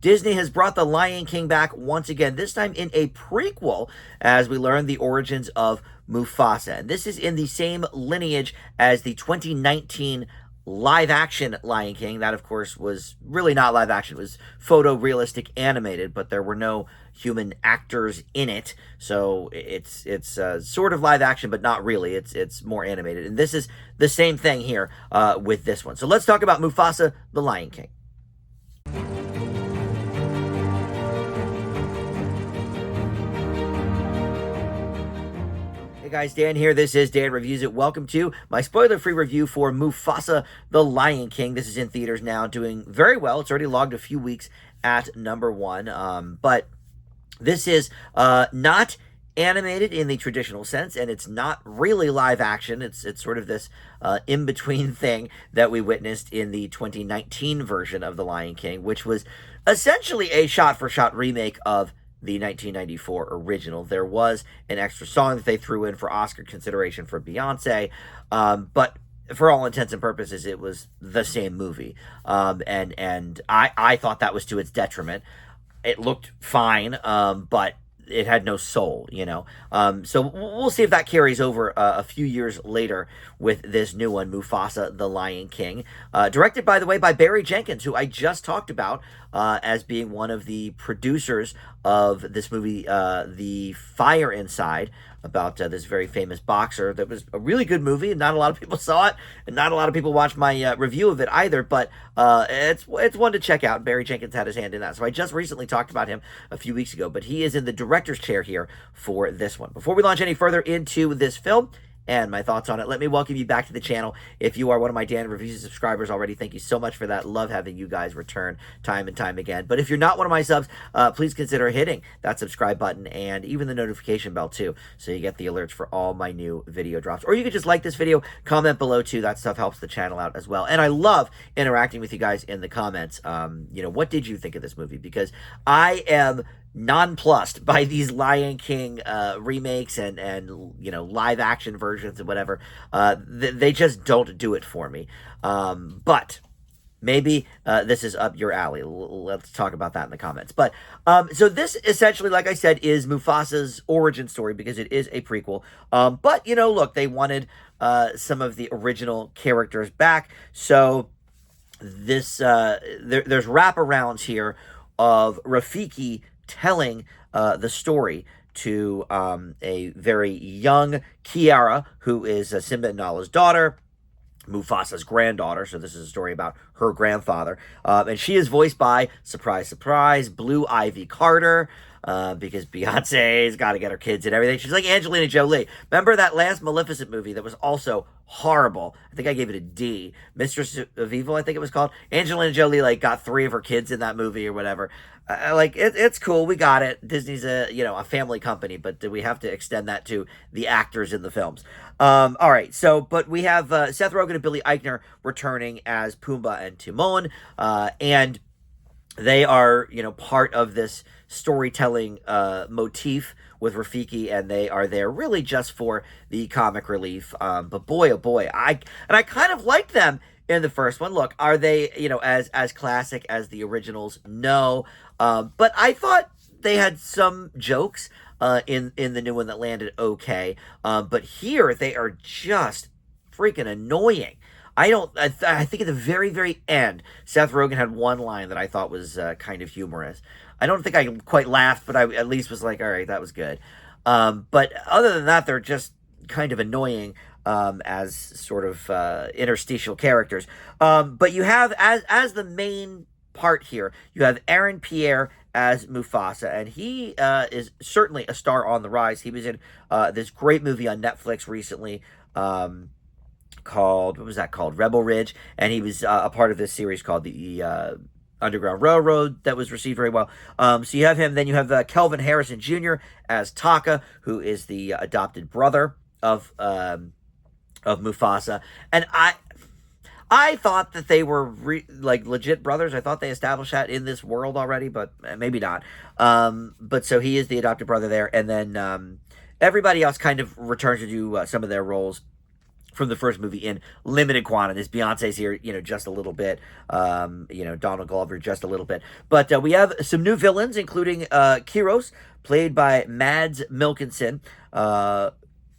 Disney has brought The Lion King back once again, this time in a prequel, as we learn the origins of Mufasa. And this is in the same lineage as the 2019 live action Lion King. That, of course, was really not live action. It was photorealistic animated, but there were no human actors in it. So it's sort of live action, but not really. It's more animated. And this is the same thing here with this one. So let's talk about Mufasa, the Lion King. Hey guys, Dan here. This is Dan Reviews It. Welcome to my spoiler-free review for Mufasa, the Lion King. This is in theaters now, doing very well. It's already logged a few weeks at #1. But this is not animated in the traditional sense, and it's not really live action. It's sort of this in-between thing that we witnessed in the 2019 version of The Lion King, which was essentially a shot-for-shot remake of the 1994 original. There was an extra song that they threw in for Oscar consideration for Beyonce, but for all intents and purposes, it was the same movie. And I thought that was to its detriment. It looked fine, but it had no soul, you know. So we'll see if that carries over a few years later with this new one, Mufasa, the Lion King. Directed, by the way, by Barry Jenkins, who I just talked about as being one of the producers of this movie, The Fire Inside, about this very famous boxer. That was a really good movie, and not a lot of people saw it, and not a lot of people watched my review of it either, but it's one to check out. Barry Jenkins had his hand in that. So I just recently talked about him a few weeks ago, but he is in the director's chair here for this one. Before we launch any further into this film and my thoughts on it, let me welcome you back to the channel. If you are one of my Dan Reviews subscribers already, thank you so much for that. Love having you guys return time and time again. But if you're not one of my subs, please consider hitting that subscribe button and even the notification bell too, so you get the alerts for all my new video drops. Or you could just like this video, comment below too. That stuff helps the channel out as well. And I love interacting with you guys in the comments. You know, what did you think of this movie? Because I am nonplussed by these Lion King remakes and you know, live action versions and whatever. They just don't do it for me. But maybe this is up your alley. Let's talk about that in the comments. But so this essentially, like I said, is Mufasa's origin story because it is a prequel. But you know, look, they wanted some of the original characters back, so this there's wraparounds here of Rafiki telling the story to a very young Kiara, who is Simba and Nala's daughter, Mufasa's granddaughter. So this is a story about her grandfather. And she is voiced by, surprise, surprise, Blue Ivy Carter, because Beyonce's got to get her kids and everything. She's like Angelina Jolie. Remember that last Maleficent movie that was also horrible? I think I gave it a D. Mistress of Evil, I think it was called. Angelina Jolie, like, got 3 of her kids in that movie or whatever. Like, it's cool. We got it. Disney's a family company, but do we have to extend that to the actors in the films? All right. So, but we have Seth Rogen and Billy Eichner returning as Pumbaa and Timon, and they are, you know, part of this storytelling motif with Rafiki, and they are there really just for the comic relief. But boy, oh boy, I kind of liked them in the first one. Look, are they, you know, as classic as the originals? No. But I thought they had some jokes in the new one that landed okay. But here they are just freaking annoying. I think at the very, very end, Seth Rogen had one line that I thought was kind of humorous. I don't think I quite laughed, but I at least was like, all right, that was good. But other than that, they're just kind of annoying as sort of interstitial characters. But you have, as the main part here, you have Aaron Pierre as Mufasa, and he is certainly a star on the rise. He was in this great movie on Netflix recently, called, what was that called? Rebel Ridge, and he was a part of this series called the Underground Railroad that was received very well. So you have him. Then you have Kelvin Harrison Jr. as Taka, who is the adopted brother of Mufasa, and I thought that they were like legit brothers. I thought they established that in this world already, but maybe not. But so he is the adopted brother there, and then everybody else kind of returns to do some of their roles from the first movie in limited quantities. Beyonce's here, just a little bit. Donald Glover just a little bit. But we have some new villains, including Kyros, played by Mads Mikkelsen,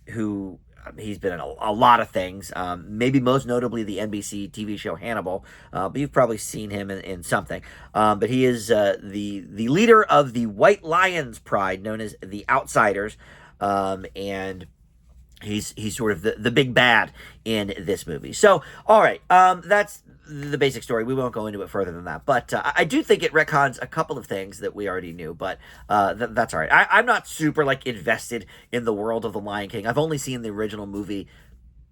who he's been in a lot of things. Maybe most notably the NBC TV show Hannibal, but you've probably seen him in something. But he is the leader of the White Lions Pride, known as the Outsiders, and he's sort of the big bad in this movie. So, all right, that's the basic story. We won't go into it further than that. But I do think it retcons a couple of things that we already knew. But that's all right. I'm not super invested in the world of The Lion King. I've only seen the original movie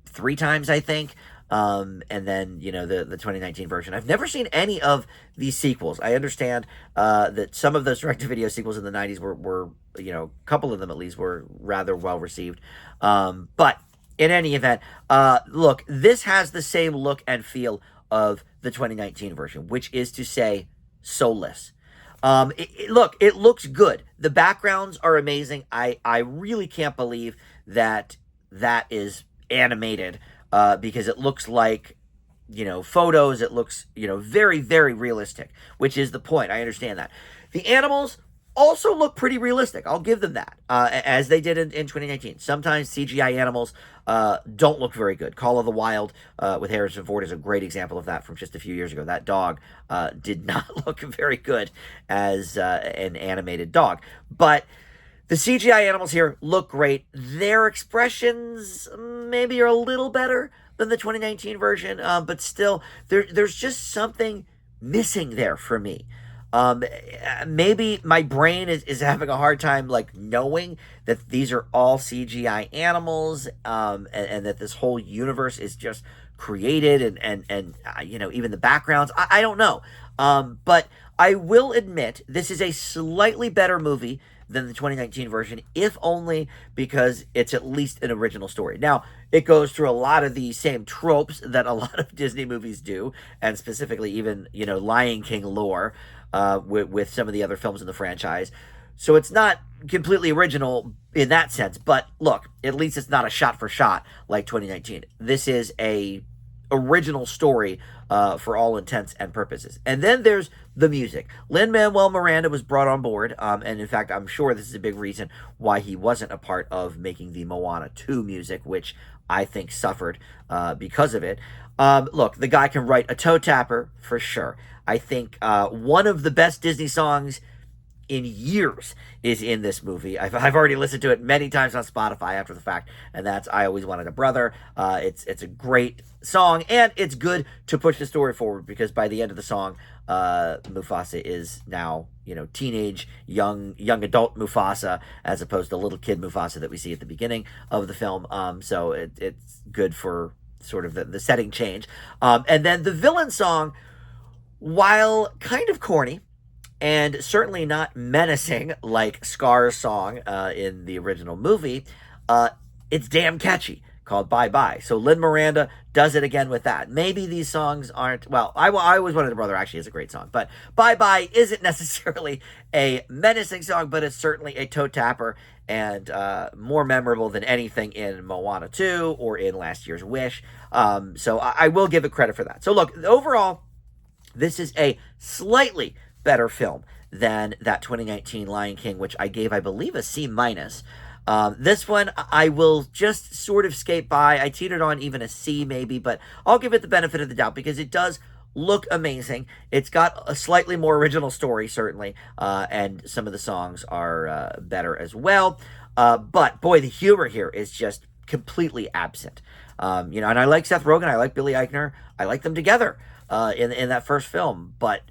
3 times, I think. And then, the 2019 version. I've never seen any of these sequels. I understand that some of those direct-to-video sequels in the 90s were a couple of them at least, were rather well received. But in any event, look, this has the same look and feel of the 2019 version, which is to say, soulless. Look, it looks good. The backgrounds are amazing. I really can't believe that is animated, because it looks like, photos. It looks, very, very realistic, which is the point. I understand that. The animals also look pretty realistic. I'll give them that, as they did in 2019. Sometimes CGI animals don't look very good. Call of the Wild with Harrison Ford is a great example of that from just a few years ago. That dog did not look very good as an animated dog. But the CGI animals here look great. Their expressions maybe are a little better than the 2019 version, but still, there's just something missing there for me. Maybe my brain is having a hard time knowing that these are all CGI animals, and that this whole universe is just created, and even the backgrounds. I don't know, but I will admit this is a slightly better movie than the 2019 version, if only because it's at least an original story. Now, it goes through a lot of the same tropes that a lot of Disney movies do, and specifically even, Lion King lore, with some of the other films in the franchise. So it's not completely original in that sense, but look, at least it's not a shot for shot like 2019. This is a original story for all intents and purposes. And then there's the music. Lin-Manuel Miranda was brought on board, and in fact, I'm sure this is a big reason why he wasn't a part of making the Moana 2 music, which I think suffered because of it. Look, the guy can write a toe tapper for sure. I think one of the best Disney songs in years is in this movie. I've already listened to it many times on Spotify after the fact, and that's I Always Wanted a Brother. It's a great song, and it's good to push the story forward, because by the end of the song, Mufasa is now, teenage, young adult Mufasa, as opposed to little kid Mufasa that we see at the beginning of the film. So it's good for sort of the setting change. And then the villain song, while kind of corny, and certainly not menacing like Scar's song in the original movie, it's damn catchy, called Bye Bye. So Lin Miranda does it again with that. Maybe these songs aren't, well, I Always Wanted a Brother actually is a great song, but Bye Bye isn't necessarily a menacing song, but it's certainly a toe tapper, and more memorable than anything in Moana 2 or in last year's Wish. So I will give it credit for that. So look, overall, this is a slightly better film than that 2019 Lion King, which I gave, I believe, a C-. This one, I will just sort of skate by. I teetered on even a C maybe, but I'll give it the benefit of the doubt because it does look amazing. It's got a slightly more original story, certainly, and some of the songs are better as well. But boy, the humor here is just completely absent. And I like Seth Rogen, I like Billy Eichner, I like them together in that first film, but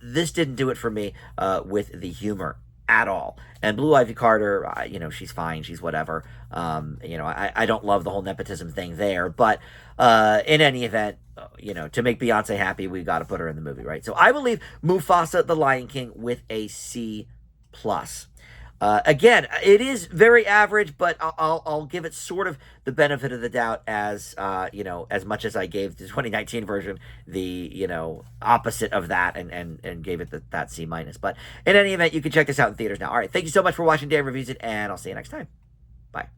this didn't do it for me with the humor at all. And Blue Ivy Carter, she's fine, she's whatever. I don't love the whole nepotism thing there, but in any event, to make Beyonce happy, we got to put her in the movie, right? So I will leave Mufasa the Lion King with a C+. Again, it is very average, but I'll give it sort of the benefit of the doubt as, as much as I gave the 2019 version the, opposite of that and gave it that C-. But in any event, you can check this out in theaters now. All right, thank you so much for watching Dan Reviews It, and I'll see you next time. Bye.